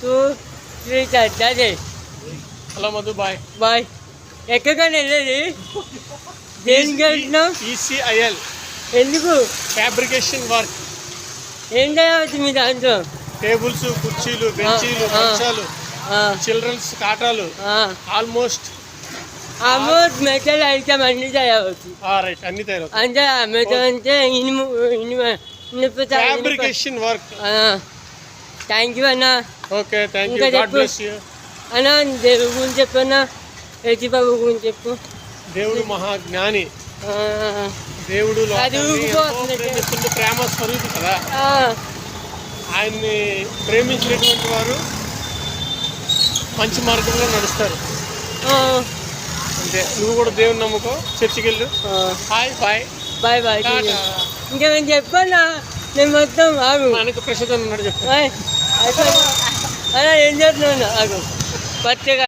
2, 3 start. అదే hello Madhu, bye. Bye. ఎక్కడికైనా వెళ్ళేది దేనికి వెళ్తున్నావు? ECIL ఎందుకు? Fabrication work. ఏం చేయవచ్చు మీ దాంట్లో? టేబుల్స్, కుర్చీలు, బెంచీలు, మంచాలు, చిల్డ్రన్స్ కాటాలు, ఆల్మోస్ట్ మెటల్ ఐటమ్ అన్ని చేయవచ్చు. రైట్, అన్ని తయారు. అంటే మెటల్ అంటే ఇనుప ఫ్యాబ్రికేషన్ వర్క్. థ్యాంక్ యూ అన్న. Okay, thank you. ఇంకా గాడ్ చెప్పు బ్లెస్ యూ. అన్న. దేవుడి గురించి చెప్పు అన్న. బాబు గురించి చెప్పు. దేవుడు మహాజ్ఞాని. దేవుడు ప్రేమిస్తున్న ప్రేమ స్వరూపి కదా. ఆయన్ని ప్రేమించినటువంటి వారు మంచి మార్గంలో నడుస్తారు. అంటే నువ్వు కూడా దేవుని నమ్ముకో, చర్చికి వెళ్ళు. Bye bye bye bye. ఇంకా నేను చెప్పన్నా, నేను మొత్తం ఆగు. మనకు ప్రసాదం ఉన్నాడు చెప్పు. అలా ఏం చేస్తున్నాను ఆగు పచ్చగా.